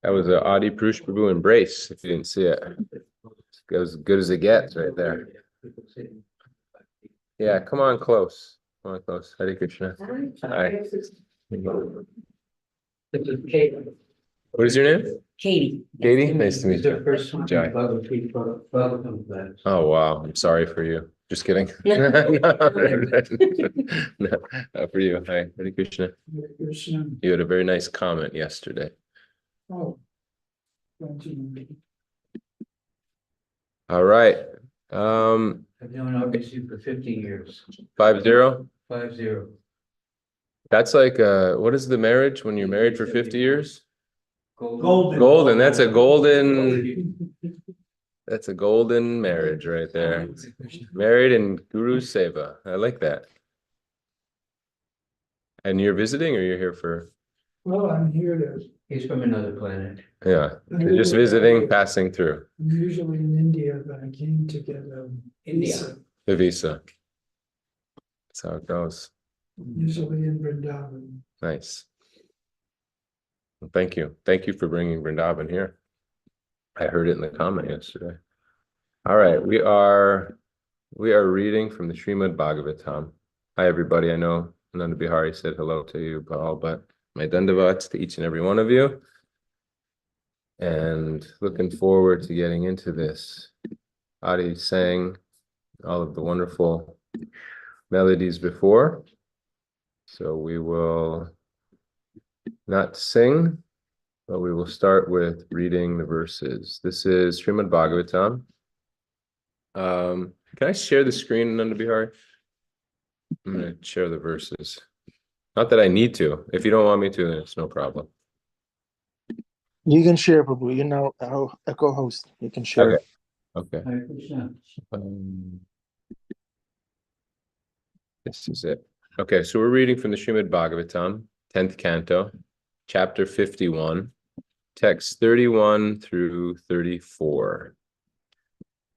That was a Adi Purush Prabhu embrace, if you didn't see it. It was as good as it gets right there. Yeah, come on close. Come on close. Hare Krishna. Hi. What is your name? Katie. Katie? Nice to meet The you. first one. Jai. Bhagavatam class. Oh, wow. I'm sorry for you. Just kidding. No, not for you. Hi, Hare Krishna. Krishna. You had a very nice comment yesterday. Oh. Thank you. All right. I've known obviously for 50 years. 50. 50. That's like what is the marriage when you're married for 50 years? Golden. Golden. That's a golden marriage right there. Married in Guru Seva. I like that. And you're visiting or you're here for? Well, I'm here to. He's from another planet. Yeah. You're just visiting, passing through. I'm usually in India, but I came to get India. The visa. That's how it goes. Usually in Vrindavan. Nice. Well, thank you. Thank you for bringing Vrindavan here. I heard it in the comment yesterday. All right, we are reading from the Srimad Bhagavatam. Hi, everybody. I know Nanda Bihari said hello to you, Paul, but my dandavats to each and every one of you. And looking forward to getting into this. Adi sang all of the wonderful melodies before. So we will not sing, but we will start with reading the verses. This is Srimad Bhagavatam. Can I share the screen, Nanda Bihari? I'm going to share the verses. Not that I need to. If you don't want me to, then it's no problem. You can share, Prabhu. You know, a co-host. You can share. Okay. This is it. Okay, so we're reading from the Srimad Bhagavatam, 10th canto, chapter 51, text 31 through 34.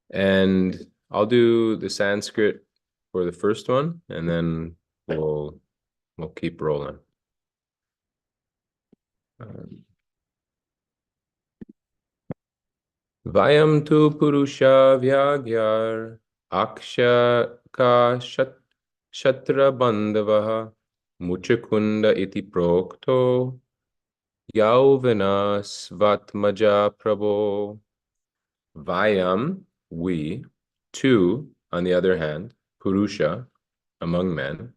And I'll do the Sanskrit for the first one, and then we'll keep rolling. Vayam tu purusha vyagyar aksha ka shatra bandavaha muchakunda iti prokto yauvana svatmaja prabho. Vayam, we, two, on the other hand, Purusha, among men,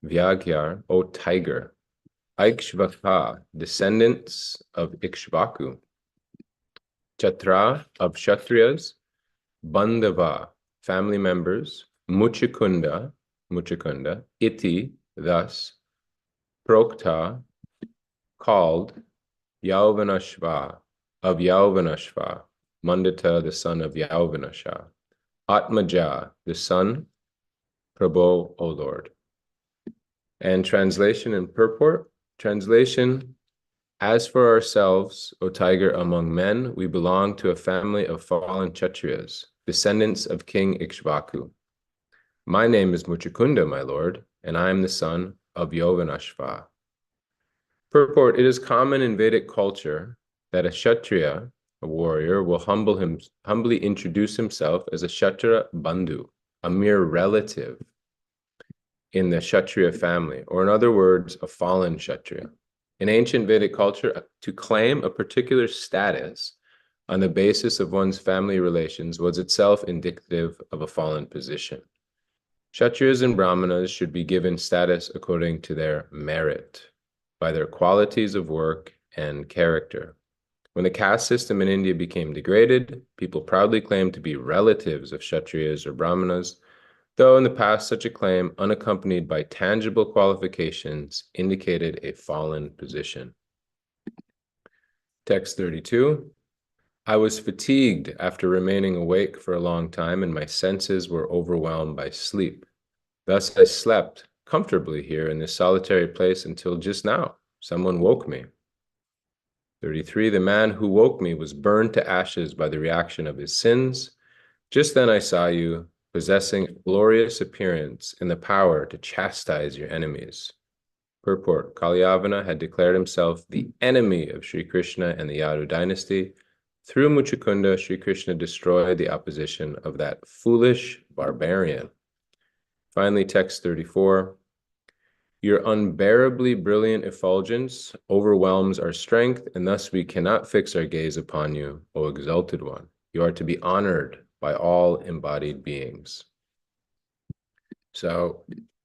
Vyagyar, O tiger, Ikshvaka, descendants of Ikshvaku, Chatra, of Kshatriyas, Bandava, family members, Muchakunda, Iti, thus, Prokta, called, Yauvanashva, of Yauvanashva, Mandita, the son of Yauvanasha, Atmaja, the son, Prabho, O Lord. And translation and purport. Translation, as for ourselves, O tiger among men, we belong to a family of fallen Kshatriyas, descendants of King Ikshvaku. My name is Muchakunda, my lord, and I am the son of Yauvanashva. Purport, it is common in Vedic culture that a Kshatriya, a warrior, will humbly introduce himself as a Kshatriya Bandhu, a mere relative in the Kshatriya family, or in other words, a fallen Kshatriya. In ancient Vedic culture, to claim a particular status on the basis of one's family relations was itself indicative of a fallen position. Kshatriyas and Brahmanas should be given status according to their merit, by their qualities of work and character. When the caste system in India became degraded, people proudly claimed to be relatives of Kshatriyas or Brahmanas, though in the past such a claim, unaccompanied by tangible qualifications, indicated a fallen position. Text 32. I was fatigued after remaining awake for a long time, and my senses were overwhelmed by sleep. Thus I slept comfortably here in this solitary place until just now. Someone woke me. 33. The man who woke me was burned to ashes by the reaction of his sins. Just then I saw you, possessing a glorious appearance and the power to chastise your enemies. Purport. Kalyavana had declared himself the enemy of Sri Krishna and the Yadu dynasty. Through Muchukunda, Sri Krishna destroyed the opposition of that foolish barbarian. Finally, text 34. Your unbearably brilliant effulgence overwhelms our strength, and thus we cannot fix our gaze upon you, O exalted one. You are to be honored by all embodied beings. So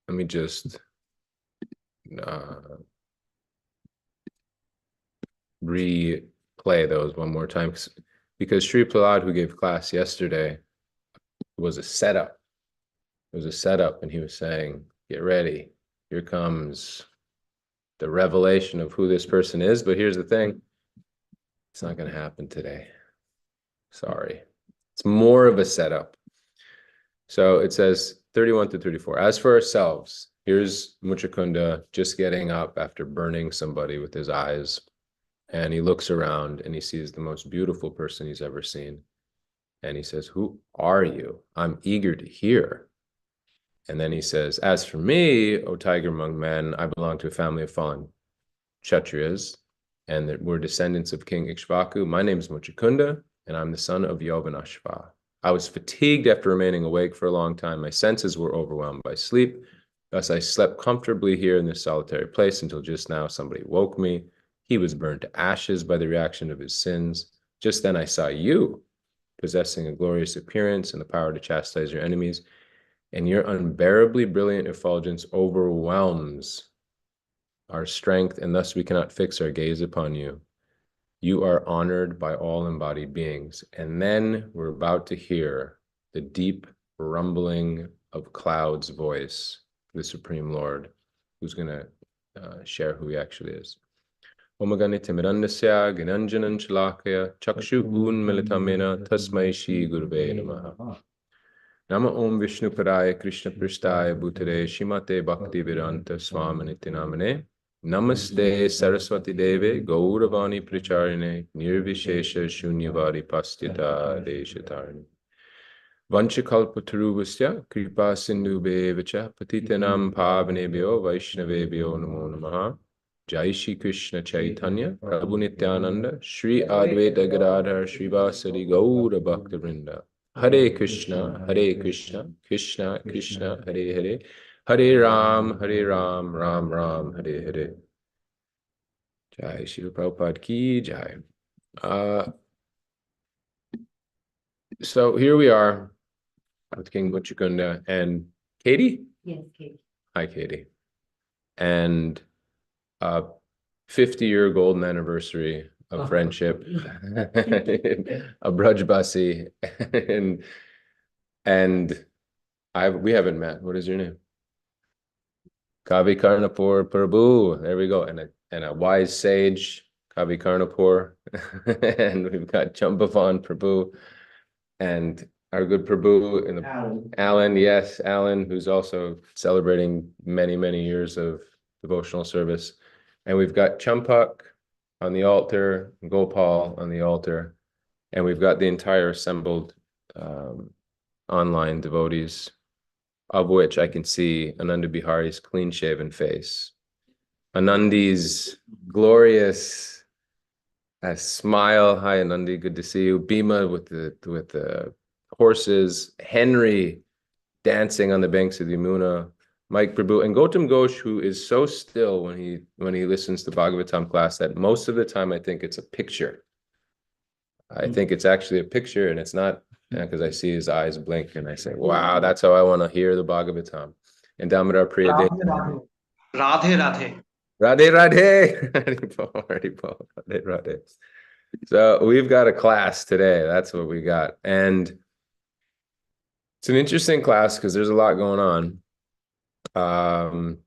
let me just replay those one more time, because Sri Prahlad, who gave class yesterday, was a setup. It was a setup, and he was saying, get ready. Here comes the revelation of who this person is. But here's the thing. It's not going to happen today. Sorry. It's more of a setup. So it says 31 to 34. As for ourselves, here's Muchukunda just getting up after burning somebody with his eyes. And he looks around and he sees the most beautiful person he's ever seen. And he says, who are you? I'm eager to hear. And then he says, as for me, O tiger among men, I belong to a family of fallen Kshatriyas, and that we're descendants of King Ikshvaku. My name is Muchukunda, and I'm the son of Yovanashva. I was fatigued after remaining awake for a long time. My senses were overwhelmed by sleep. Thus I slept comfortably here in this solitary place until just now somebody woke me. He was burned to ashes by the reaction of his sins. Just then I saw you, possessing a glorious appearance and the power to chastise your enemies, and your unbearably brilliant effulgence overwhelms our strength, and thus we cannot fix our gaze upon you. You are honored by all embodied beings. And then we're about to hear the deep rumbling of Cloud's voice, the Supreme Lord, who's going to share who he actually is. Omaganitimirandasya ginanjanan chalakaya chakshu unmilitamena tasmai shri gurve namaha. Nama Om Vishnu Padaya Krishna Prishtaya Bhutare Shimate Bhakti Vedanta Swaminiti Namane Namaste Saraswati Deve Gauravani Pricharine Nirvishesha Shunyavadi Pastyata Deshatarni Vanchakalpatarubhasya Kripa Sindhu Vacha Patitanam Pavanebhyo Vaishnavebhyo Namo Namaha. Jai Shri Krishna Chaitanya Prabhu Nityananda Shri Advaita Gadadhar Srivasadi Gaura Bhakta Vrinda. Hare Krishna, Krishna Krishna, Hare Hare, Hare Ram, Ram Ram, Hare Hare. Jai Srila Prabhupada ki Jai. So here we are with King Muchukunda and Katie? Yes, Katie. Hi, Katie. And 50-year golden anniversary of friendship, a Brajbasi, and we haven't met. What is your name? Kavi Karnapur Prabhu. There we go. And a wise sage, Kavi Karnapur. And we've got Chambavan Prabhu and our good Prabhu and Alan. Yes, Alan, who's also celebrating many, many years of devotional service. And we've got Champak on the altar, Gopal on the altar, and we've got the entire assembled online devotees, of which I can see Ananda Bihari's clean-shaven face, Anandi's glorious smile. Hi, Anandi, good to see you. Bhima with the horses, Henry dancing on the banks of the Yamuna, Mike Prabhu, and Gautam Ghosh, who is so still when he listens to Bhagavatam class that most of the time I think it's a picture. I think it's actually a picture, and it's not, because I see his eyes blink and I say, wow, that's how I want to hear the Bhagavatam. And Damodar Priya Radhe Radhe. Radhe Radhe. Radhe Radhe. So we've got a class today. That's what we got. And it's an interesting class because there's a lot going on. I'm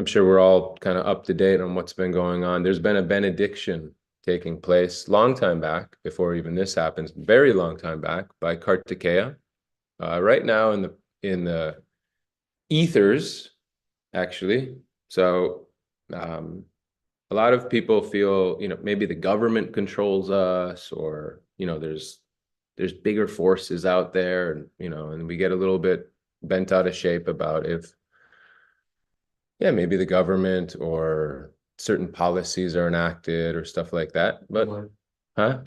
sure we're all kind of up to date on what's been going on. There's been a benediction taking place long time back, before even this happens, very long time back, by Kartikeya. Right now in the ethers, actually. So a lot of people feel, maybe the government controls us, or there's bigger forces out there, and and we get a little bit bent out of shape about Yeah, maybe the government or certain policies are enacted or stuff like that. But, huh?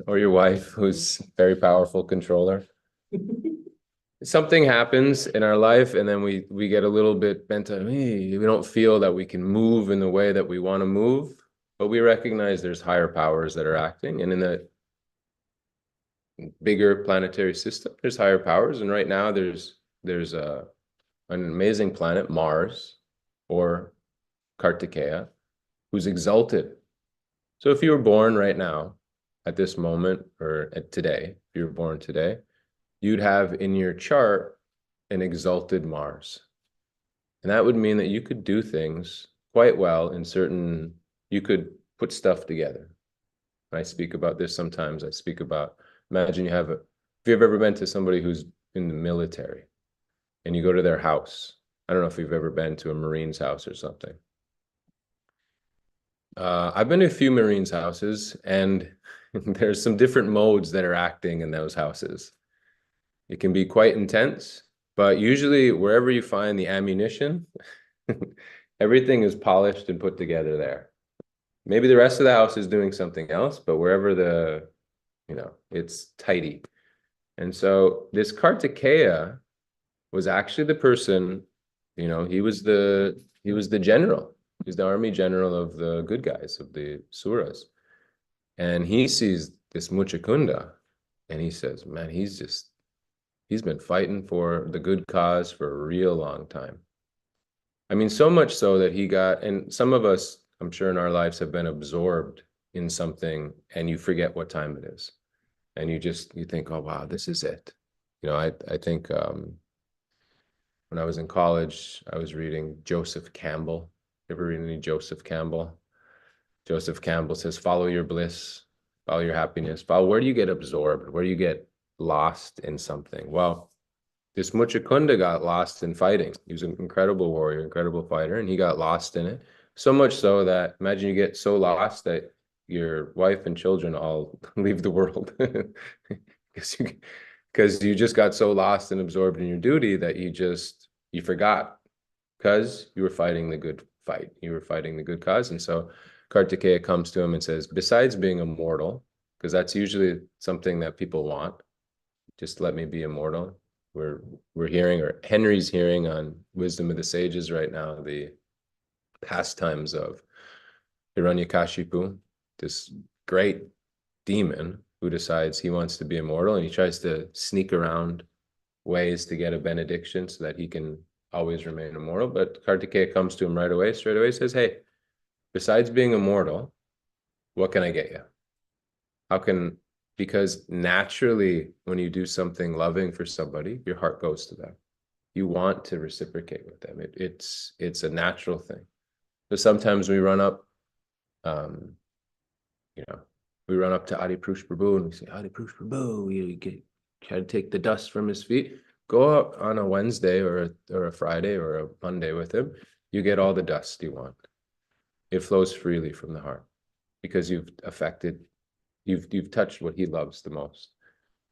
Or your wife, who's very powerful controller. Something happens in our life, and then we get a little bit bent on, we don't feel that we can move in the way that we want to move, but we recognize there's higher powers that are acting, and in the bigger planetary system, there's higher powers, and right now there's an amazing planet, Mars, or Kartikeya, who's exalted. So if you were born right now, at this moment, or at today, if you were born today, you'd have in your chart an exalted Mars. And that would mean that you could do things quite well in certain, you could put stuff together. I speak about this sometimes. I speak about, imagine you have if you've ever been to somebody who's in the military and you go to their house. I don't know if you've ever been to a Marine's house or something. I've been to a few Marines' houses, and there's some different modes that are acting in those houses. It can be quite intense, but usually wherever you find the ammunition, everything is polished and put together there. Maybe the rest of the house is doing something else, but wherever it's tidy. And so this Kartikeya was actually the person, he was the general. He's the army general of the good guys, of the Suras. And he sees this Muchakunda and he says, man, he's been fighting for the good cause for a real long time. I mean, so much so that and some of us, I'm sure in our lives have been absorbed in something and you forget what time it is. And you think, oh, wow, this is it. I think when I was in college, I was reading Joseph Campbell. You ever read any Joseph Campbell? Joseph Campbell says, follow your bliss, follow your happiness. Where do you get absorbed? Where do you get lost in something? Well, this Muchakunda got lost in fighting. He was an incredible warrior, incredible fighter, and he got lost in it. So much so that, imagine you get so lost that your wife and children all leave the world. Because you just got so lost and absorbed in your duty that you forgot, because you were fighting the good fight. You were fighting the good cause. And so Kartikeya comes to him and says, besides being immortal, because that's usually something that people want, just let me be immortal. We're hearing, or Henry's hearing on Wisdom of the Sages right now, the pastimes of Hiranyakashipu, this great demon who decides he wants to be immortal, and he tries to sneak around ways to get a benediction so that he can always remain immortal. But Kartikeya comes to him straight away, says, hey, besides being immortal, what can I get you? Because naturally, when you do something loving for somebody, your heart goes to them. You want to reciprocate with them. It's a natural thing. But sometimes we run up, we run up to Adipurush Prabhu and we say, Adipurush Prabhu, we try to take the dust from his feet. Go out on a Wednesday or a Friday or a Monday with him. You get all the dust you want. It flows freely from the heart because you've touched what he loves the most.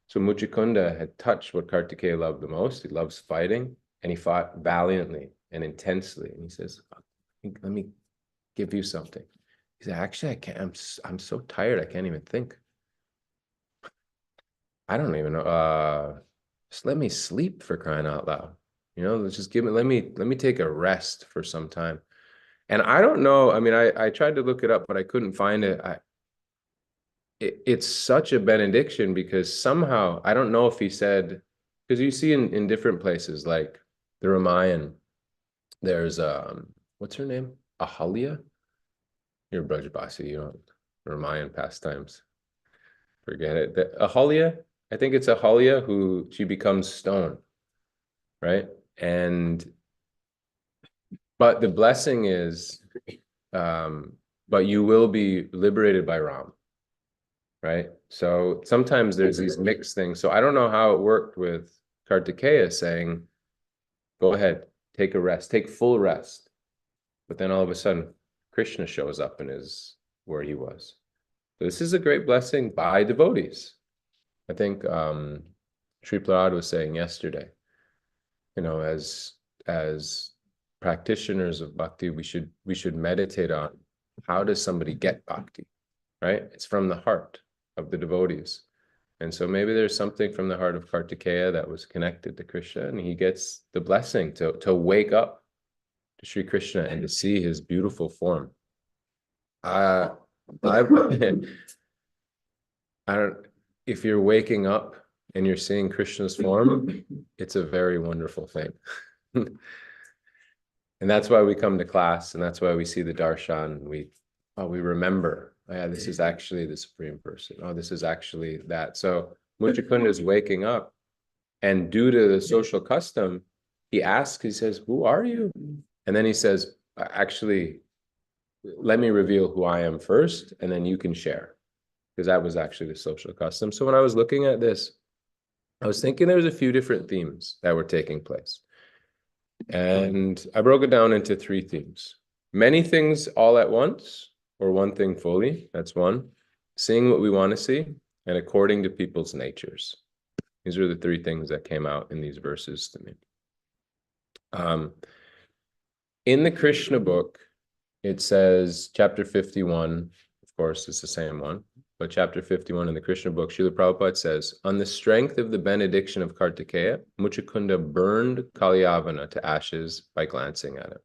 So Muchakunda had touched what Kartikeya loved the most. He loves fighting, and he fought valiantly and intensely. And he says, let me give you something. He said, actually, I can't. I'm so tired. I can't even think. I don't even know. Just let me sleep, for crying out loud. Let's just let me take a rest for some time. And I don't know. I mean, I tried to look it up, but I couldn't find it. It's such a benediction because somehow, I don't know if he said, because you see in different places, like the Ramayan, there's, what's her name? Ahalya? You're Brajbasi, you don't, Ramayan pastimes. Forget it. Ahalya, I think it's Ahalya she becomes stone, right? But the blessing is, but you will be liberated by Ram. Right? So sometimes there's these mixed things. So I don't know how it worked with Kartikeya saying, go ahead, take a rest, take full rest. But then all of a sudden, Krishna shows up and is where he was. So this is a great blessing by devotees. I think Sri Prahlad was saying yesterday, as practitioners of bhakti, we should meditate on how does somebody get bhakti, right? It's from the heart of the devotees. And so maybe there's something from the heart of Kartikeya that was connected to Krishna, and he gets the blessing to wake up to Sri Krishna and to see his beautiful form. I don't, if you're waking up and you're seeing Krishna's form, it's a very wonderful thing. And that's why we come to class, and that's why we see the darshan. We remember, oh, yeah, this is actually the Supreme Person. Oh, this is actually that. So Muchukunda is waking up, and due to the social custom, he asks, he says, who are you? And then he says, actually, let me reveal who I am first, and then you can share. Because that was actually the social custom. So when I was looking at this, I was thinking there was a few different themes that were taking place. And I broke it down into 3 themes. Many things all at once, or one thing fully, that's one. Seeing what we want to see, and according to people's natures. These are the 3 things that came out in these verses to me. In the Krishna book, it says, chapter 51, of course, it's the same one, but chapter 51 in the Krishna book, Srila Prabhupada says, on the strength of the benediction of Kartikeya, Muchukunda burned Kalyavana to ashes by glancing at it.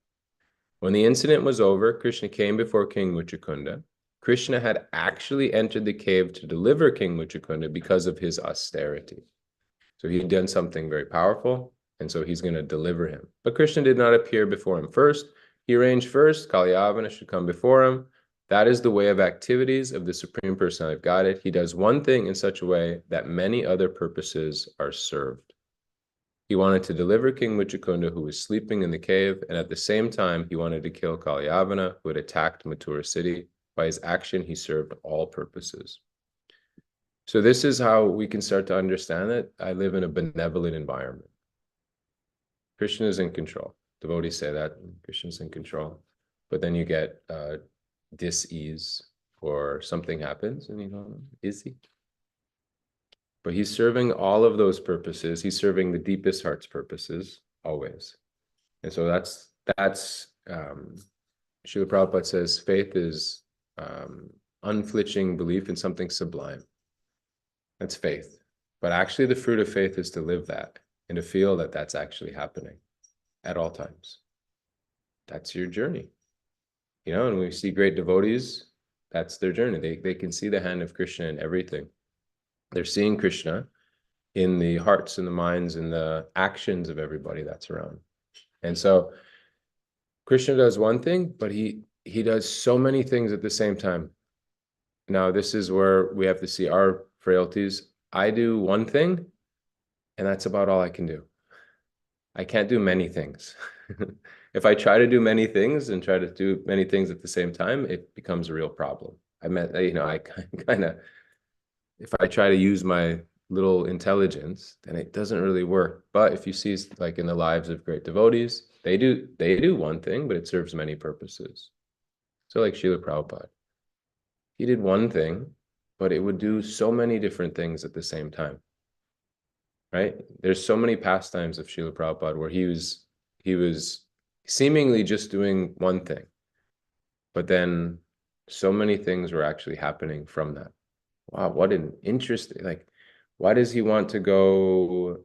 When the incident was over, Krishna came before King Muchukunda. Krishna had actually entered the cave to deliver King Muchukunda because of his austerity. So he'd done something very powerful, and so he's going to deliver him. But Krishna did not appear before him first. He arranged first, Kalyavana should come before him. That is the way of activities of the Supreme Personality of Godhead. He does one thing in such a way that many other purposes are served. He wanted to deliver King Muchukunda, who was sleeping in the cave, and at the same time, he wanted to kill Kalyavana, who had attacked Mathura city. By his action, he served all purposes. So this is how we can start to understand that I live in a benevolent environment. Krishna is in control. Devotees say that Krishna's in control. But then you get dis-ease, or something happens and you go, is he? But he's serving all of those purposes. He's serving the deepest heart's purposes always. And so that's Srila Prabhupada says faith is unflinching belief in something sublime. That's faith. But actually the fruit of faith is to live that and to feel that that's actually happening at all times. That's your journey. You know, and we see great devotees, that's their journey. They can see the hand of Krishna in everything. They're seeing Krishna in the hearts and the minds and the actions of everybody that's around. And so Krishna does one thing, but he does so many things at the same time. Now, this is where we have to see our frailties. I do one thing, and that's about all I can do. I can't do many things. If I try to do many things and try to do many things at the same time, it becomes a real problem. I kind of, if I try to use my little intelligence, then it doesn't really work. But if you see, like in the lives of great devotees, they do one thing, but it serves many purposes. So like Srila Prabhupada, he did one thing, but it would do so many different things at the same time. Right? There's so many pastimes of Srila Prabhupada where he was seemingly just doing one thing, but then so many things were actually happening from that. Wow, what an interesting, like, why does he want to go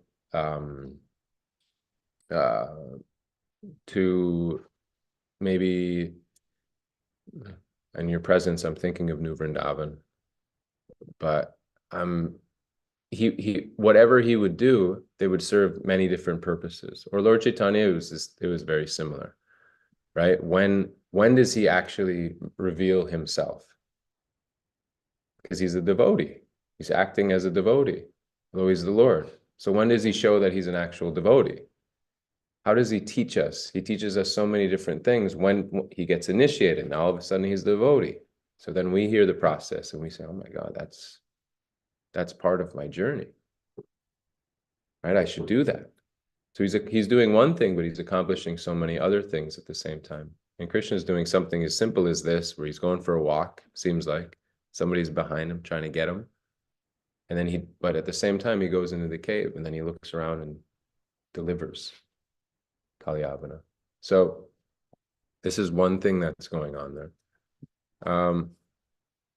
to maybe, in your presence, I'm thinking of New Vrindavan, but he whatever he would do, they would serve many different purposes. Or Lord Chaitanya, it was very similar, right? When does he actually reveal himself? Because he's a devotee. He's acting as a devotee, although he's the Lord. So when does he show that he's an actual devotee? How does he teach us? He teaches us so many different things. When he gets initiated, now all of a sudden he's the devotee. So then we hear the process and we say, oh my God, that's part of my journey, right? I should do that. So he's doing one thing, but he's accomplishing so many other things at the same time. And Krishna is doing something as simple as this, where he's going for a walk, seems like somebody's behind him trying to get him. And then but at the same time, he goes into the cave and then he looks around and delivers Kalyavana. So this is one thing that's going on there.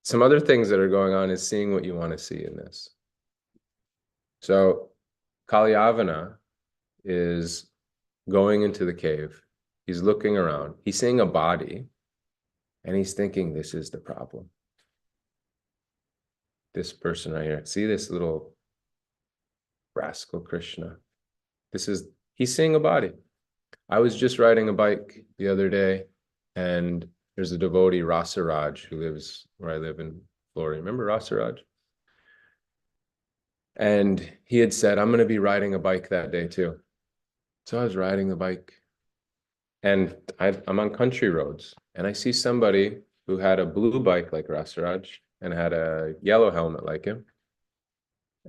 Some other things that are going on is seeing what you want to see in this. So Kalyavana is going into the cave. He's looking around. He's seeing a body, and he's thinking, this is the problem. This person right here. See this little rascal Krishna. He's seeing a body. I was just riding a bike the other day, and there's a devotee, Rasaraj, who lives where I live in Florida. Remember Rasaraj? And he had said, I'm going to be riding a bike that day too. So I was riding the bike, and I'm on country roads, and I see somebody who had a blue bike like Rasaraj and had a yellow helmet like him.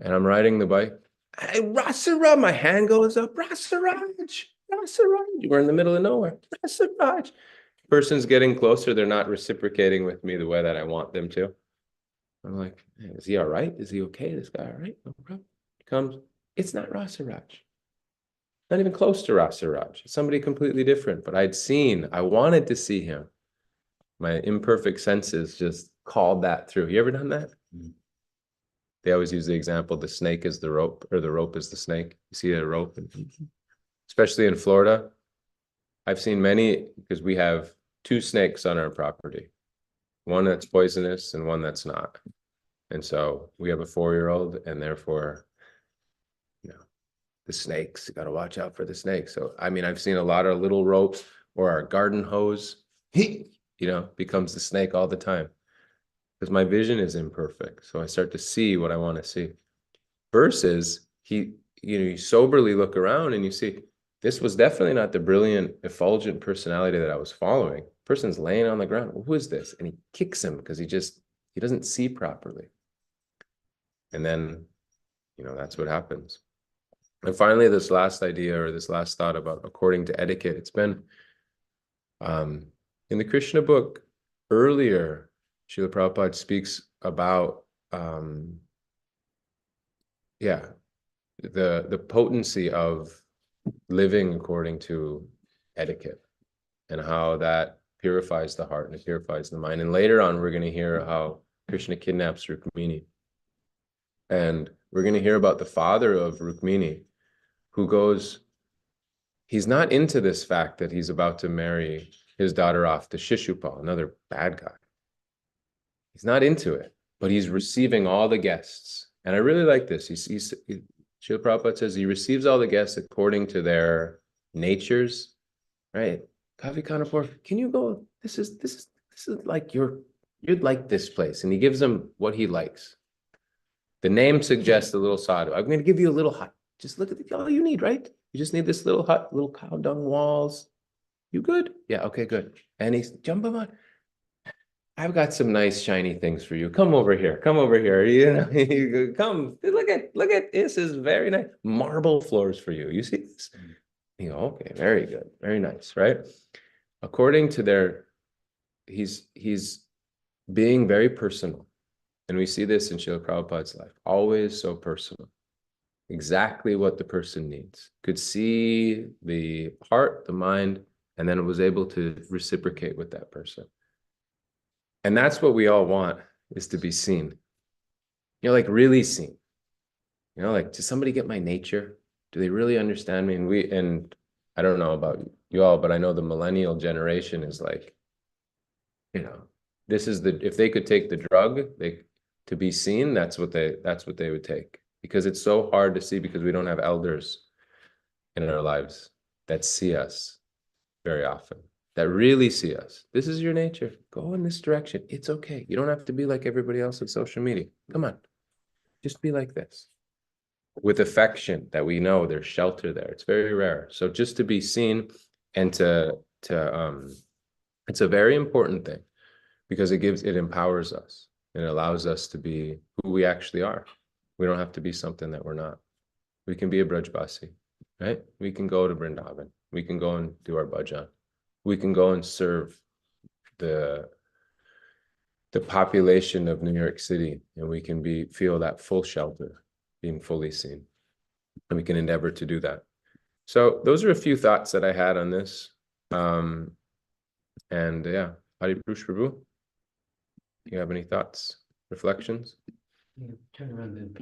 And I'm riding the bike. Hey, Rasaraj, my hand goes up. Rasaraj, Rasaraj. We're in the middle of nowhere. Rasaraj. Person's getting closer. They're not reciprocating with me the way that I want them to. I'm like, is he all right? Is he okay? This guy all right? No problem. He comes. It's not Rasaraj. Not even close to Rasaraj. It's somebody completely different. But I wanted to see him. My imperfect senses just called that through. You ever done that? Mm-hmm. They always use the example, the snake is the rope, or the rope is the snake. You see a rope, especially in Florida. I've seen many, because we have 2 snakes on our property, one that's poisonous and one that's not. And so we have a 4-year-old, and therefore, the snakes, you got to watch out for the snakes. So, I mean, I've seen a lot of little ropes, or our garden hose, becomes the snake all the time. Because my vision is imperfect. So I start to see what I want to see. Versus you soberly look around and you see, this was definitely not the brilliant, effulgent personality that I was following. Person's laying on the ground. Who is this? And he kicks him because he doesn't see properly. And then, that's what happens. And finally, this last idea, or this last thought about according to etiquette, it's been in the Krishna book earlier, Srila Prabhupada speaks about the potency of living according to etiquette, and how that purifies the heart and it purifies the mind. And later on, we're going to hear how Krishna kidnaps Rukmini. And we're going to hear about the father of Rukmini, who he's not into this fact that he's about to marry his daughter off to Shishupal, another bad guy. He's not into it, but he's receiving all the guests. And I really like this. Srila Prabhupada says he receives all the guests according to their natures, right? Kavi Kanapur, can you go? This is like you'd like this place. And he gives them what he likes. The name suggests a little sadhu. I'm going to give you a little hut. Just look at all you need, right? You just need this little hut, little cow dung walls. You good? Yeah, okay, good. And he's Jumbaman. I've got some nice shiny things for you. Come over here. Come over here. Come. Look at this is very nice. Marble floors for you. You see this? You go, okay, very good. Very nice, right? According to he's being very personal. And we see this in Srila Prabhupada's life. Always so personal. Exactly what the person needs. Could see the heart, the mind, and then it was able to reciprocate with that person. And that's what we all want, is to be seen. Like really seen. Like, does somebody get my nature? Do they really understand me? And I don't know about you all, but I know the millennial generation is like, this is if they could take the drug, to be seen, that's what they would take. Because it's so hard to see, because we don't have elders in our lives that see us very often, that really see us. This is your nature. Go in this direction. It's okay. You don't have to be like everybody else on social media. Come on. Just be like this. With affection, that we know there's shelter there. It's very rare. So just to be seen, and it's a very important thing, because it empowers us. And it allows us to be who we actually are. We don't have to be something that we're not. We can be a Brajbasi, right? We can go to Vrindavan. We can go and do our bhajan. We can go and serve the population of New York City, and we can feel that full shelter, being fully seen. And we can endeavor to do that. So those are a few thoughts that I had on this. And yeah, Hari Purush Prabhu, do you have any thoughts, reflections? Turn around then.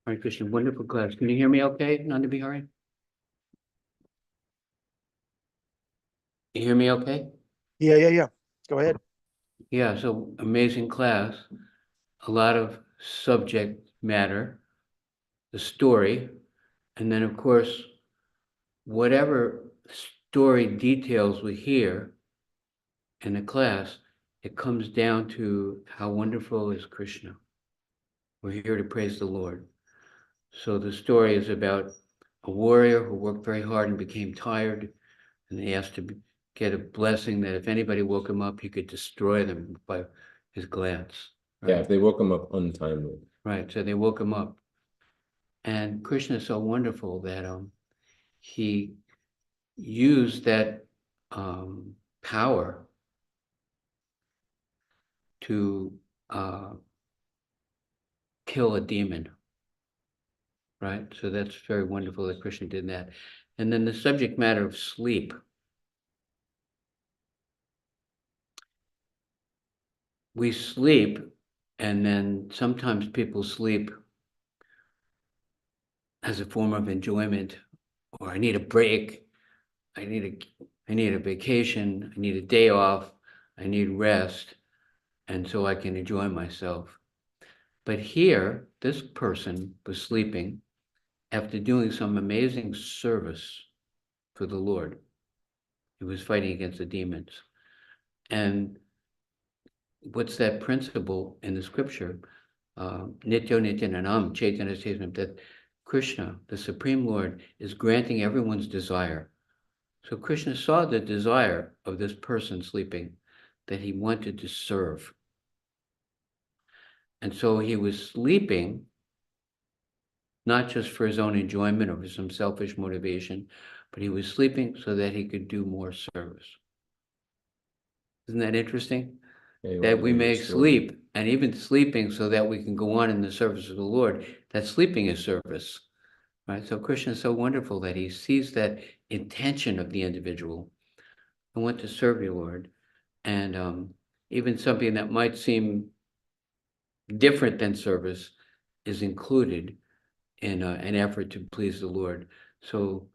Hare Krishna, wonderful class. Can you hear me okay, Nanda Bihari? You hear me okay? Yeah. Go ahead. Yeah, so amazing class. A lot of subject matter, the story, and then of course, whatever story details we hear in the class, it comes down to how wonderful is Krishna. We're here to praise the Lord. So the story is about a warrior who worked very hard and became tired, and he asked to get a blessing that if anybody woke him up, he could destroy them by his glance. Right? Yeah, if they woke him up untimely. Right, so they woke him up. And Krishna is so wonderful that he used that power to kill a demon. Right, so that's very wonderful that Krishna did that. And then the subject matter of sleep. We sleep, and then sometimes people sleep as a form of enjoyment, or I need a break, I need a vacation, I need a day off, I need rest, and so I can enjoy myself. But here, this person was sleeping after doing some amazing service for the Lord. He was fighting against the demons. And what's that principle in the scripture? Nityo Nityananam Chaitanya statement that Krishna, the Supreme Lord, is granting everyone's desire. So Krishna saw the desire of this person sleeping, that he wanted to serve. And so he was sleeping, not just for his own enjoyment or for some selfish motivation, but he was sleeping so that he could do more service. Isn't that interesting? Yeah, That we may restored. sleep, and even sleeping so that we can go on in the service of the Lord, that sleeping is service, right? So Krishna is so wonderful that he sees that intention of the individual. I want to serve you, Lord. And even something that might seem different than service is included in an effort to please the Lord. So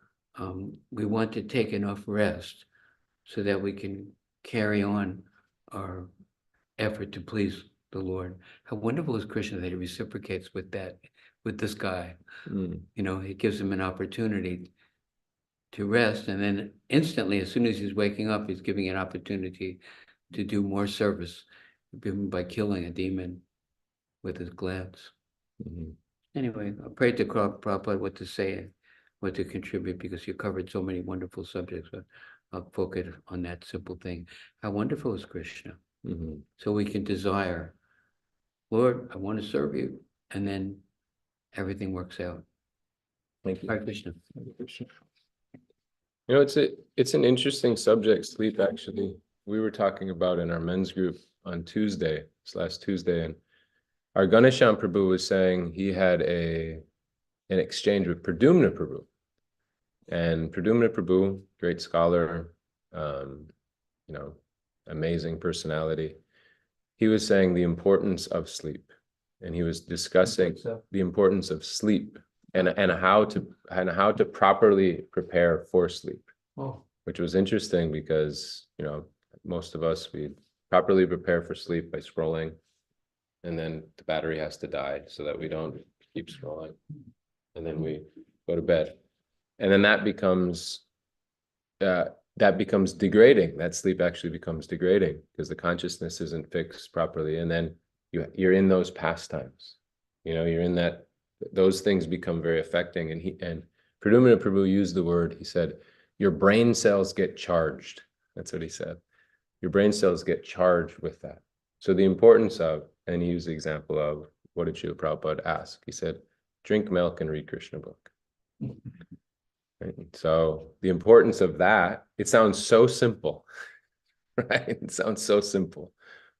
we want to take enough rest so that we can carry on our effort to please the Lord. How wonderful is Krishna that he reciprocates with that, with this guy. Mm. You know, he gives him an opportunity to rest, and then instantly, as soon as he's waking up, he's giving an opportunity to do more service, even by killing a demon with his glance. Mhm. Anyway, I prayed to Prabhupada what to say, what to contribute, because you covered so many wonderful subjects. But I'll focus on that simple thing. How wonderful is Krishna? Mhm. So we can desire, Lord, I want to serve you, and then everything works out. Thank you. Hare Krishna. You know, it's an interesting subject, sleep, actually. We were talking about in our men's group on Tuesday, this last Tuesday, and our Ganesham Prabhu was saying he had an exchange with Pradumna Prabhu. And Pradumna Prabhu, great scholar, you know, amazing personality. He was saying the importance of sleep, and he was discussing the importance of sleep and how to properly prepare for sleep. Oh. Which was interesting because, you know, most of us, we properly prepare for sleep by scrolling, and then the battery has to die so that we don't keep scrolling, and then we go to bed, and then that becomes degrading. That sleep actually becomes degrading because the consciousness isn't fixed properly, and then you're in those pastimes. You know, you're in that. Those things become very affecting. And Pradumna Prabhu used the word. He said, "Your brain cells get charged." That's what he said. Your brain cells get charged with that. So the importance of, and he used the example of, what did Srila Prabhupada ask? He said, "Drink milk and read Krishna book." Right? So the importance of that, it sounds so simple, right? It sounds so simple.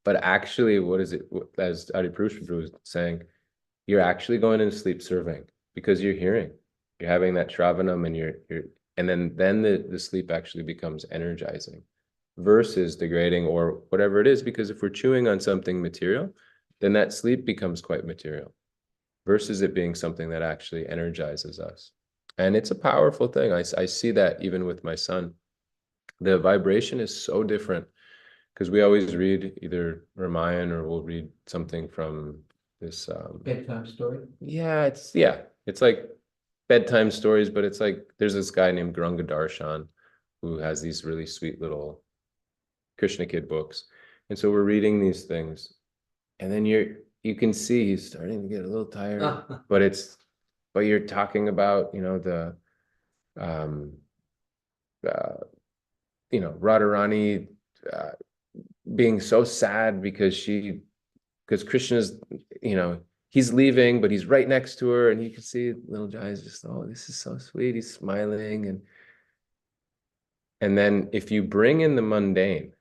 But actually, what is it? As Adi Purush was saying, you're actually going into sleep serving because you're hearing. You're having that shravanam, and and then the sleep actually becomes energizing versus degrading or whatever it is. Because if we're chewing on something material, then that sleep becomes quite material versus it being something that actually energizes us. And it's a powerful thing. I see that even with my son. The vibration is so different because we always read either Ramayana or we'll read something from this Bedtime story? yeah, it's like bedtime stories, but it's like there's this guy named Guranga Darshan who has these really sweet little Krishna kid books. And so we're reading these things, and then you can see he's starting to get a little tired, but you're talking about, the um Radharani being so sad because Krishna's, he's leaving, but he's right next to her, and you can see little Jai's just, oh, this is so sweet. He's smiling, and then if you bring in the mundane,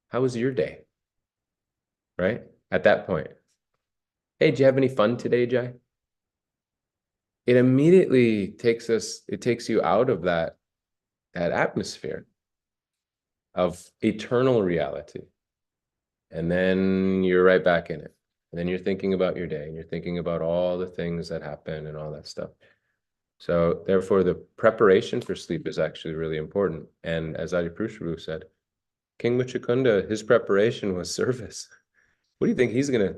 how was your day? Right? At that point, hey, did you have any fun today, Jai? It immediately takes you out of that atmosphere of eternal reality. And then you're right back in it. And then you're thinking about your day, and you're thinking about all the things that happen and all that stuff. So therefore, the preparation for sleep is actually really important. And as Adi Prabhu said, King Muchukunda, his preparation was service. What do you think he's gonna,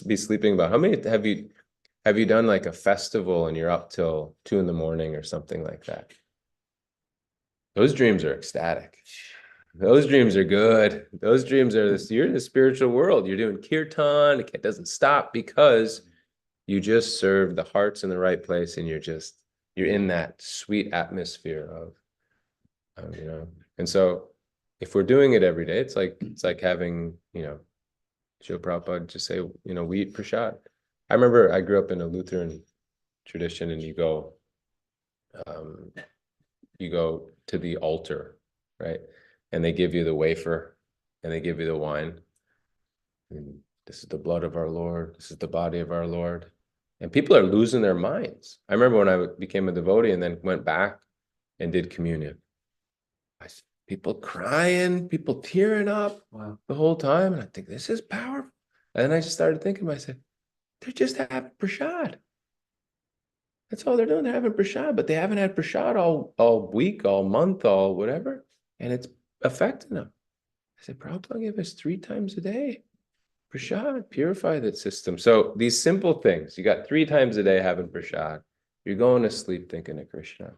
be sleeping about? How many have you done like a festival and you're up till 2 in the morning or something like that? Those dreams are ecstatic. Those dreams are good. Those dreams are this. You're in the spiritual world. You're doing kirtan. It doesn't stop because you just serve the heart's in the right place, and you're in that sweet atmosphere of, And so, if we're doing it every day, it's like having, Srila Prabhupada just say, we eat prasad. I remember I grew up in a Lutheran tradition, and you go to the altar, right? And they give you the wafer, and they give you the wine. And this is the blood of our Lord. This is the body of our Lord. And people are losing their minds. I remember when I became a devotee and then went back and did communion. People crying, people tearing up the whole time. And I think, this is powerful. And then I just started thinking to myself, they're just having prasad. That's all they're doing. They're having prasad, but they haven't had prasad all week, all month, all whatever. And it's affecting them. I said, Prabhupada gave us 3 times a day. Prasad, purify that system. So these simple things, you got 3 times a day having prasad. You're going to sleep thinking of Krishna.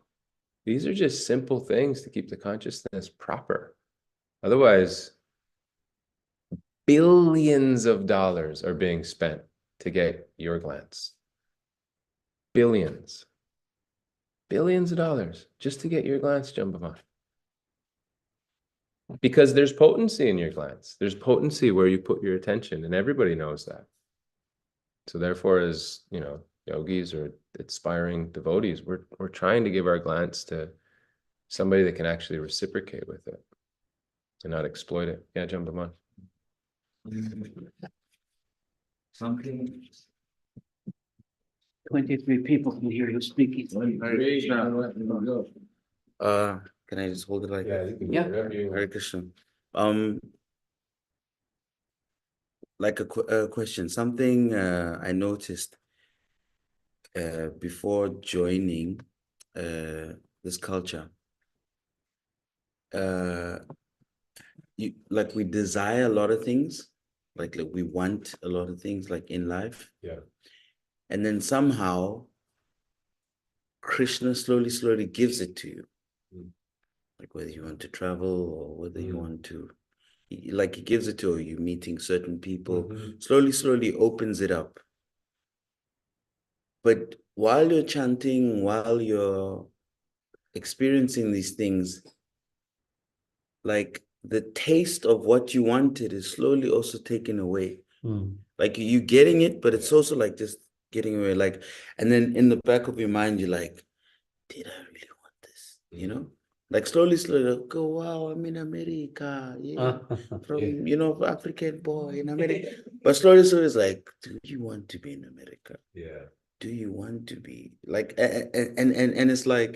These are just simple things to keep the consciousness proper. Otherwise, billions of dollars are being spent to get your glance. Billions of dollars just to get your glance, Jambhavan. Because there's potency in your glance. There's potency where you put your attention, and everybody knows that. So therefore, as yogis or aspiring devotees, we're trying to give our glance to somebody that can actually reciprocate with it and not exploit it. Yeah, Jambhavan. Something. 23 people can hear you speaking. Can I just hold it like that? Yeah. Hare Krishna. Like a question, something I noticed before joining this culture. We desire a lot of things, like we want a lot of things, like in life. Yeah. And then somehow Krishna slowly gives it to you. Like whether you want to travel or whether you want to, like he gives it to you, meeting certain people, slowly opens it up. But while you're chanting, while you're experiencing these things, like the taste of what you wanted is slowly also taken away. Like you getting it, but it's also like just getting away. Like, and then in the back of your mind, you're like, did I really want this? Like slowly, like, oh wow, I'm in America. Yeah. From African boy in America. But slowly it's like, do you want to be in America? Yeah. do you want to be? Like, and it's like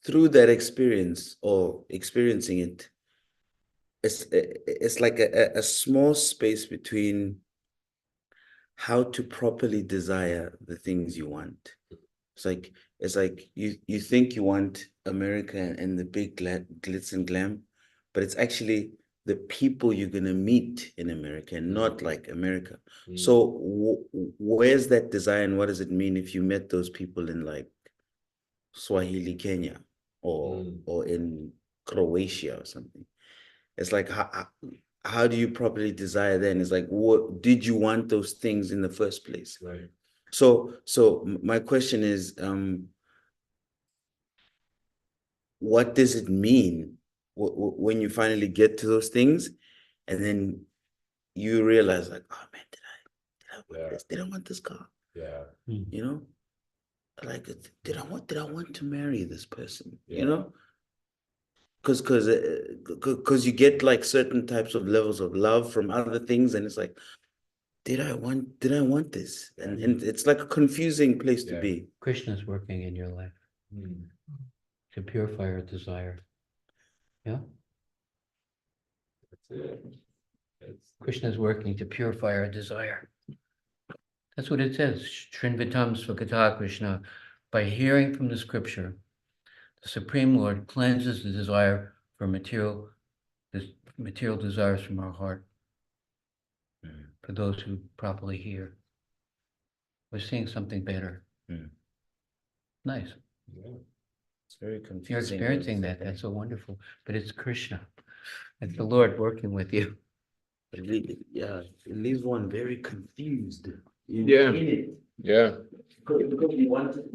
through that experience or experiencing it, it's like a small space between how to properly desire the things you want. It's like you think you want America and the big glitz and glam, but it's actually the people you're gonna meet in America, and not like America. So where's that desire, and what does it mean if you met those people in like Swahili, Kenya, or in Croatia or something? It's like how do you properly desire then? It's like, what did you want those things in the first place? Right. So my question is, what does it mean when you finally get to those things, and then you realize like, oh man, did I want this? Did I want this car? Yeah. You know, like, did I want to marry this person? Yeah. You know, because you get like certain types of levels of love from other things, and it's like, did I want this? And it's like a confusing place to be. Krishna's working in your life to purify our desire. Yeah? That's it. Krishna's working to purify our desire. That's what it says. Shrinvatam Svakata Krishna. By hearing from the scripture, the Supreme Lord cleanses the desire for material desires from our heart. For those who properly hear, we're seeing something better. Nice. Yeah. It's very confusing. You're experiencing that. That's so wonderful. But it's Krishna. It's the Lord working with you. Yeah, it leaves one very confused. Yeah. In it. Yeah. Because you want it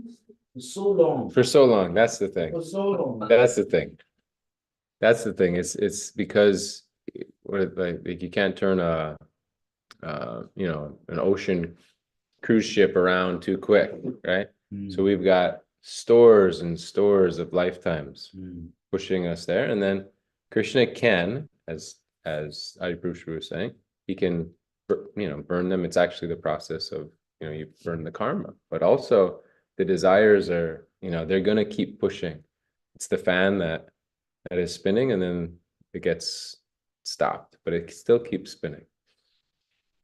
for so long. For so long. That's the thing. For so long. That's the thing. That's the thing. It's because like you can't turn an ocean cruise ship around too quick, right? So we've got stores and stores of lifetimes pushing us there, and then Krishna can, as Adipurush was saying, he can burn them. It's actually the process of you burn the karma, but also the desires are they're going to keep pushing. It's the fan that is spinning, and then it gets stopped, but it still keeps spinning.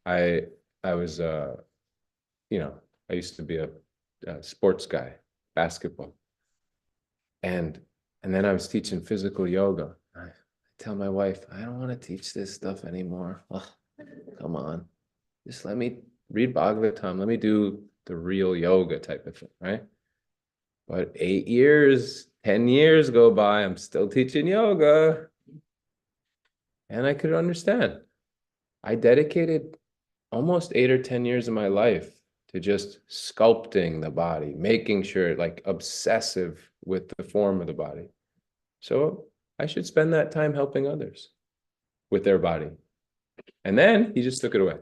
I was I used to be a sports guy, basketball, and then I was teaching physical yoga. I tell my wife, I don't want to teach this stuff anymore. Oh, come on, just let me read Bhagavatam. Let me do the real yoga type of thing, right? But 8 years, 10 years go by, I'm still teaching yoga. And I could understand. I dedicated almost 8 or 10 years of my life to just sculpting the body, making sure, like, obsessive with the form of the body. So I should spend that time helping others with their body. And then he just took it away.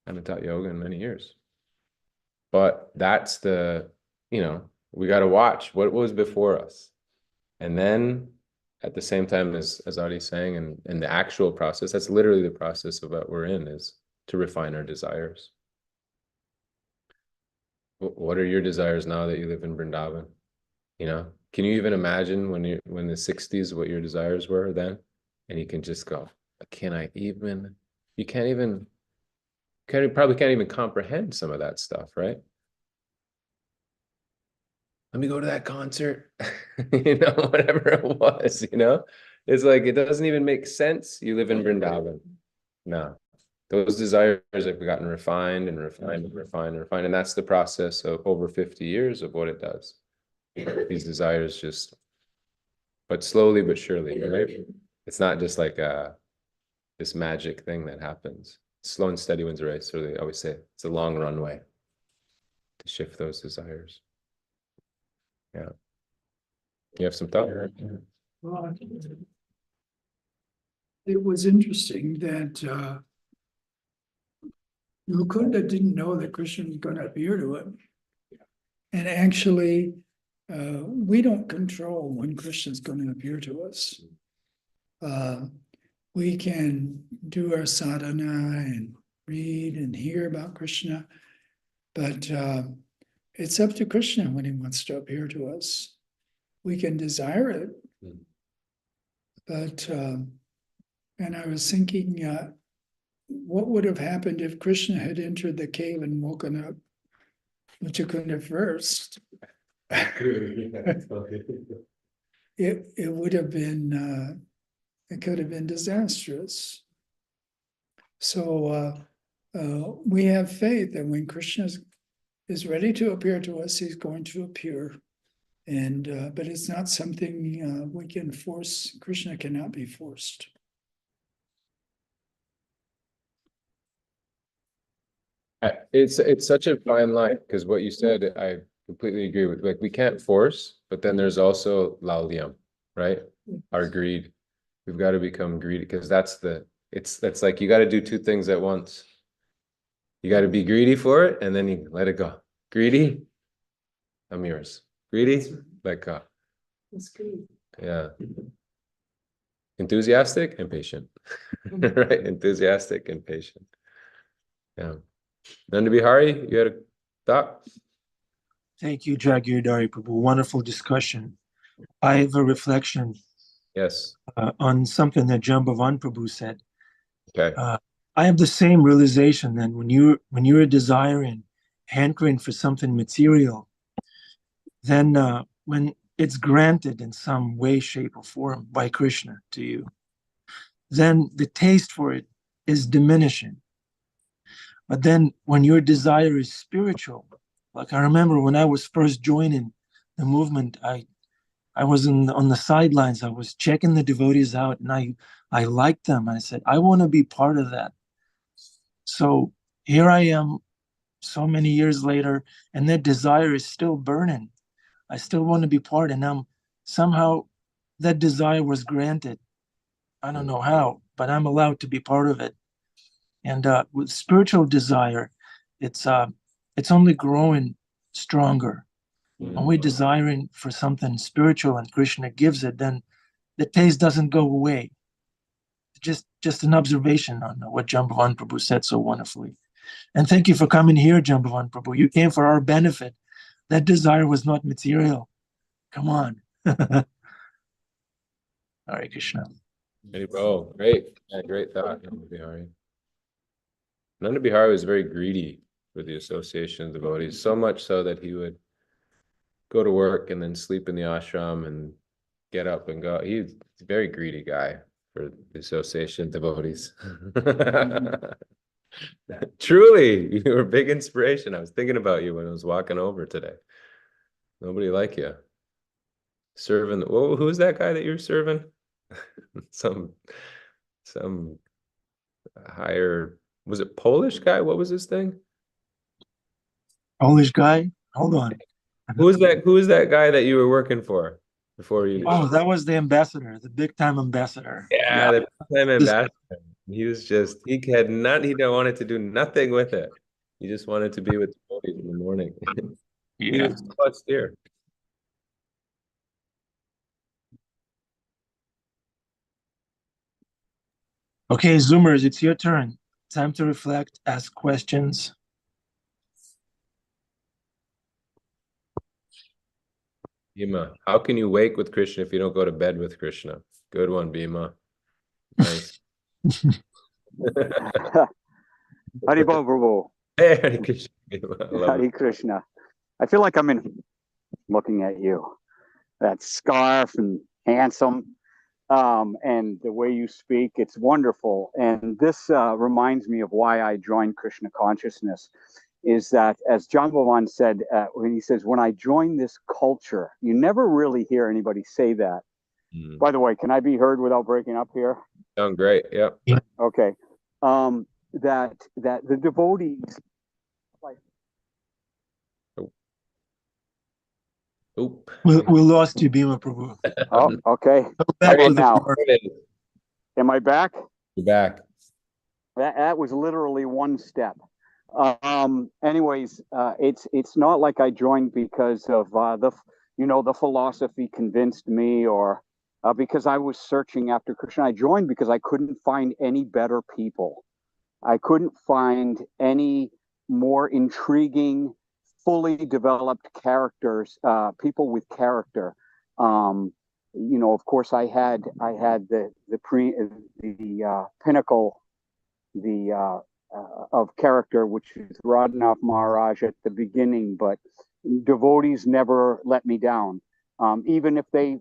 I haven't taught yoga in many years. But that's we got to watch what was before us. And then at the same time as Adi's saying, and the actual process, that's literally the process of what we're in, is to refine our desires. What are your desires now that you live in Vrindavan? Can you even imagine when the 60s, what your desires were then? And you can just go, you probably can't even comprehend some of that stuff, right? Let me go to that concert, whatever it was, it's like, it doesn't even make sense. You live in Vrindavan. No, those desires have gotten refined and refined and refined and refined. And that's the process of over 50 years of what it does. These desires but slowly but surely, right? It's not just like this magic thing that happens. Slow and steady wins the race. So they always say it's a long runway to shift those desires. Yeah. You have some thought? Well, it was interesting that Mukunda didn't know that Krishna was going to appear to him. And actually, we don't control when Krishna's going to appear to us. We can do our sadhana and read and hear about Krishna, But it's up to Krishna when he wants to appear to us. We can desire it, but and I was thinking, what would have happened if Krishna had entered the cave and woken up Muchakunda first? It would have been it could have been disastrous. So we have faith that when Krishna is ready to appear to us, he's going to appear. And but it's not something we can force. Krishna cannot be forced. It's such a fine line, because what you said, I completely agree with. Like, we can't force, but then there's also lauliam, right? Our greed. We've got to become greedy, because that's like you got to do two things at once. You got to be greedy for it, and then you let it go. Greedy, I'm yours. Greedy, let go. That's greed. Yeah. Enthusiastic and patient. Right? Enthusiastic and patient. Yeah. Nanda Bihari, you had a thought? Thank you, Giridhari Prabhu. Wonderful discussion. I have a reflection Yes. on something that Jambavan Prabhu said. Okay. I have the same realization that when you're desiring, hankering for something material, then when it's granted in some way, shape, or form by Krishna to you, then the taste for it is diminishing. But then when your desire is spiritual, like I remember when I was first joining the movement, I was on the sidelines. I was checking the devotees out, and I liked them. I said, I want to be part of that. So here I am so many years later, and that desire is still burning. I still want to be part, and somehow that desire was granted. I don't know how, but I'm allowed to be part of it. And with spiritual desire, it's only growing stronger. When we're desiring for something spiritual and Krishna gives it, then the taste doesn't go away. Just an observation on what Jambavan Prabhu said so wonderfully. And thank you for coming here, Jambavan Prabhu. You came for our benefit. That desire was not material. Come on. Hare Krishna. Oh, great. Yeah, great thought, Nanda Bihari. Nanda Bihari was very greedy for the association of devotees, so much so that he would go to work and then sleep in the ashram and get up and go. He's a very greedy guy for the association of devotees. Truly, you were a big inspiration. I was thinking about you when I was walking over today. Nobody like you. Serving, who's that guy that you're serving? Some higher, was it Polish guy? What was his thing? Polish guy? Hold on. Who is that guy that you were working for before you? Oh, that was the ambassador, the big time ambassador. Yeah, the time ambassador. He didn't wanted to do nothing with it. He just wanted to be with the devotees in the morning. He was so austere. Okay, Zoomers, it's your turn. Time to reflect, ask questions. Bhima, how can you wake with Krishna if you don't go to bed with Krishna? Good one, Bhima. Nice. Haribol Prabhu. Hey, Hare Krishna, Bhima. I love Hare it. Krishna. I feel like I'm looking at you. That scarf and handsome. And the way you speak, it's wonderful. And this reminds me of why I joined Krishna consciousness, is that, as John Bhavan said, when he says, when I joined this culture, you never really hear anybody say that. By the way, can I be heard without breaking up here? Sound great. Yep. Okay. That the devotees, like, Oop. We lost you, Bhima Prabhu. oh, okay. Go back to the now. car. Am I back? You're back. That was literally one step. Anyways, it's not like I joined because of the philosophy convinced me, or because I was searching after Krishna. I joined because I couldn't find any better people. I couldn't find any more intriguing, fully developed characters, people with character. Of course, I had the pinnacle, of character, which is Radhanath Maharaj at the beginning, but devotees never let me down. Even if they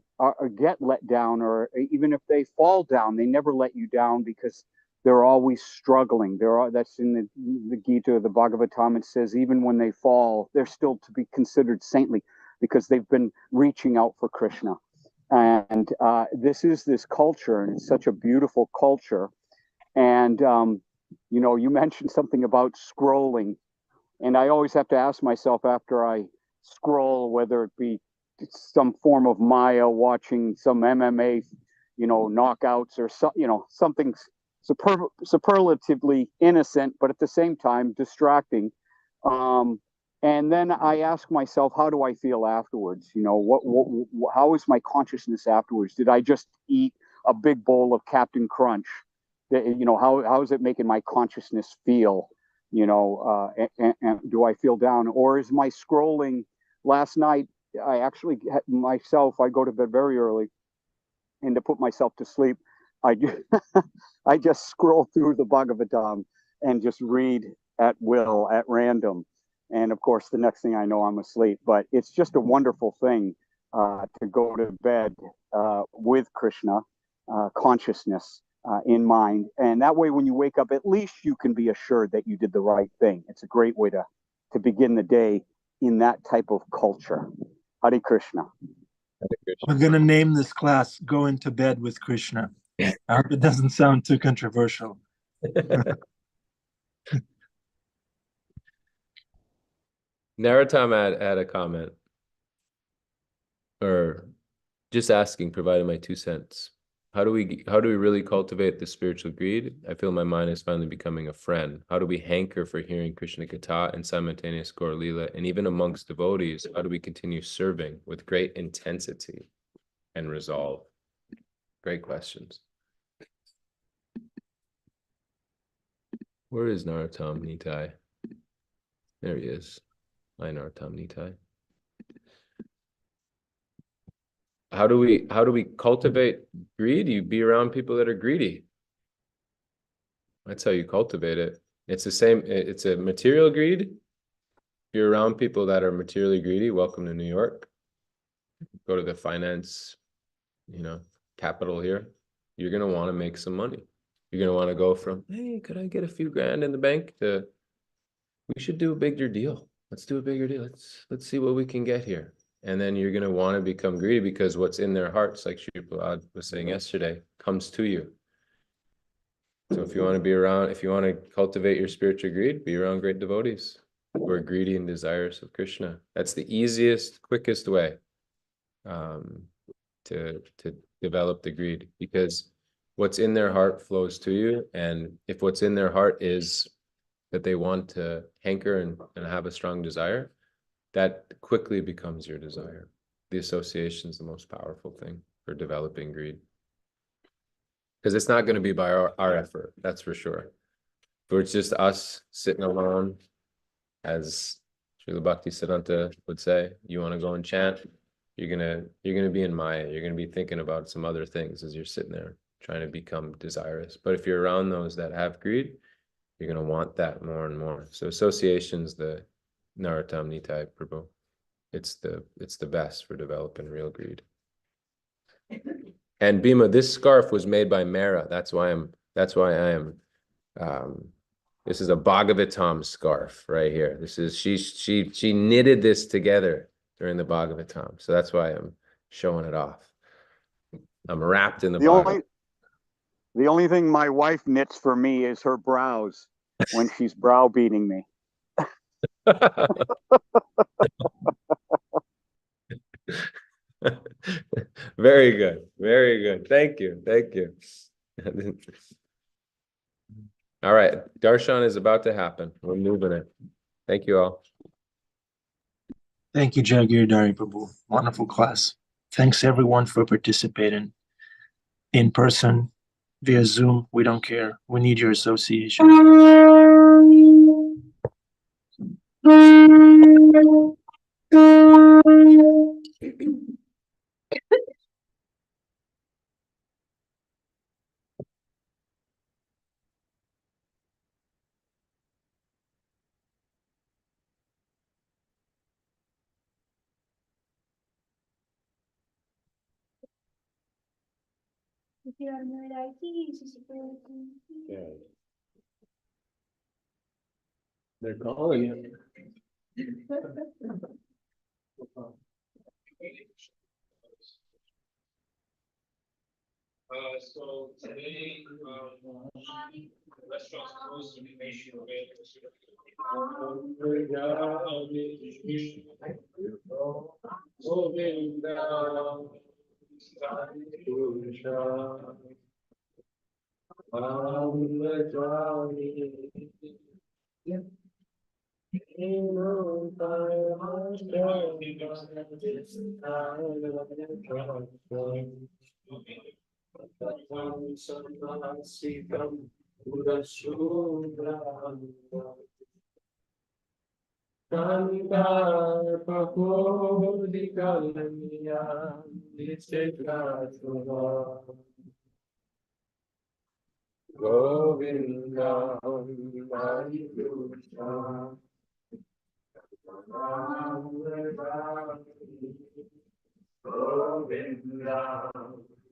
get let down, or even if they fall down, they never let you down, because they're always struggling. That's in the Gita, the Bhagavatam. It says even when they fall, they're still to be considered saintly, because they've been reaching out for Krishna. And this is this culture, and it's such a beautiful culture. And you mentioned something about scrolling, and I always have to ask myself after I scroll, whether it be some form of Maya, watching some MMA, knockouts, or something superlatively innocent, but at the same time distracting. And then I ask myself, how do I feel afterwards? How is my consciousness afterwards? Did I just eat a big bowl of Captain Crunch? How is it making my consciousness feel? And do I feel down, or is my scrolling? Last night, I actually I go to bed very early, and to put myself to sleep, I just scroll through the Bhagavatam and just read at will, at random. And of course, the next thing I know, I'm asleep. But it's just a wonderful thing to go to bed with Krishna consciousness in mind. And that way, when you wake up, at least you can be assured that you did the right thing. It's a great way to begin the day in that type of culture. Hare Krishna. We're going to name this class Going to Bed with Krishna. I hope it doesn't sound too controversial. Narottam had a comment, or just asking, providing my 2 cents. How do we really cultivate the spiritual greed? I feel my mind is finally becoming a friend. How do we hanker for hearing Krishna Katha and simultaneous Gaur Leela? And even amongst devotees, how do we continue serving with great intensity and resolve? Great questions. Where is Narottam Nitai? There he is. Hi, Narottam Nitai. How do we cultivate greed? You be around people that are greedy. That's how you cultivate it. It's the same. It's a material greed. If you're around people that are materially greedy, welcome to New York. Go to the finance, capital here. You're going to want to make some money. You're going to want to go from, hey, could I get a few grand in the bank, to, we should do a bigger deal. Let's do a bigger deal. Let's see what we can get here. And then you're going to want to become greedy, because what's in their hearts, like Sripalad was saying yesterday, comes to you. So if you want to cultivate your spiritual greed, be around great devotees who are greedy and desirous of Krishna. That's the easiest, quickest way to develop the greed, because what's in their heart flows to you. And if what's in their heart is that they want to hanker and have a strong desire, that quickly becomes your desire. The association is the most powerful thing for developing greed. Because it's not going to be by our effort, that's for sure. If it's just us sitting alone, as Srila Bhaktisiddhanta would say, you want to go and chant, you're gonna be in Maya. You're gonna be thinking about some other things as you're sitting there trying to become desirous. But if you're around those that have greed, you're gonna want that more and more. So association's the Narottam Nitai Prabhu. It's the best for developing real greed. And Bhima, this scarf was made by Mara. That's why I am. This is a Bhagavatam scarf right here. This is she knitted this together during the Bhagavatam. So that's why I'm showing it off. I'm wrapped in the Bhagavatam. The only thing my wife knits for me is her brows when she's browbeating me. Very good. Very good. Thank you. Thank you. All right. Darshan is about to happen. We're moving it. Thank you all. Thank you, Jai Giridhari Prabhu. Wonderful class. Thanks everyone for participating in person, via Zoom. We don't care. We need your association. They're calling you. So today, the restaurant's supposed to be making Govinda, Hari Krishna, Govinda, Hari Krishna, Govinda,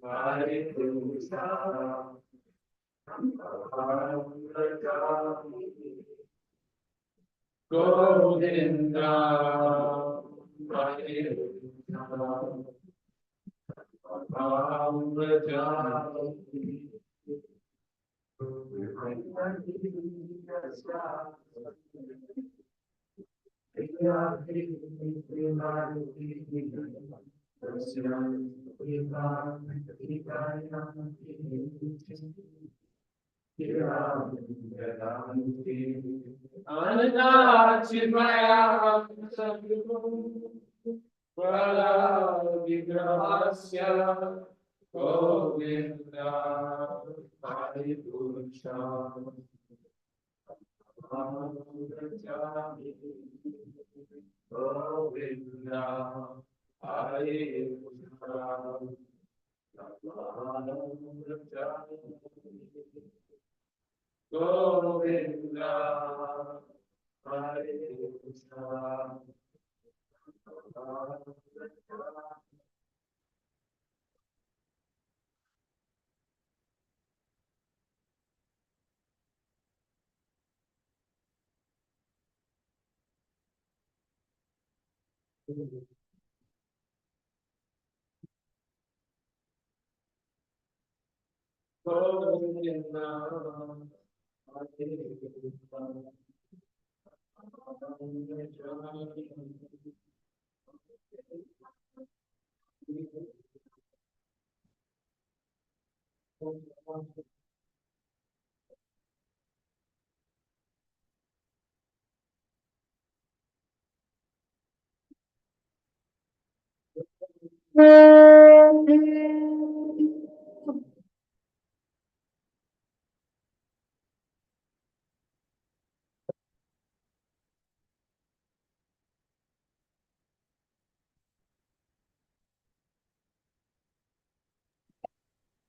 Hari Krishna, Govinda, Hari Krishna, Govinda, Hari Krishna, Govinda, Hari Krishna.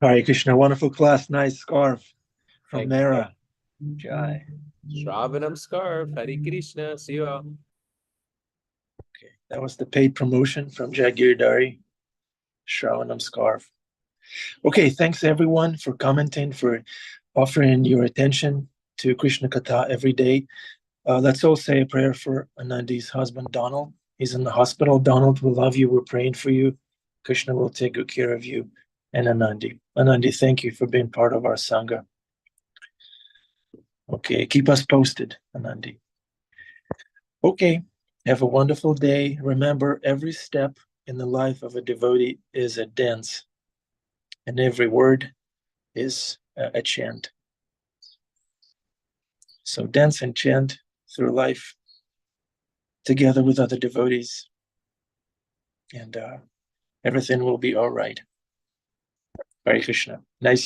Hare Krishna, wonderful class, nice scarf from Thank Mera. Jai. Shravanam scarf, Hare Krishna, see you all. Okay, that was the paid promotion from Giridhari. Shravanam scarf. Okay, thanks everyone for commenting, for offering your attention to Krishna Katha every day. Let's all say a prayer for Anandi's husband, Donald. He's in the hospital. Donald, we love you. We're praying for you. Krishna will take good care of you and Anandi. Anandi, thank you for being part of our Sangha. Okay, keep us posted, Anandi. Okay, have a wonderful day. Remember, every step in the life of a devotee is a dance, and every word is a chant. So dance and chant through life together with other devotees, and everything will be all right. Hare Krishna. Nice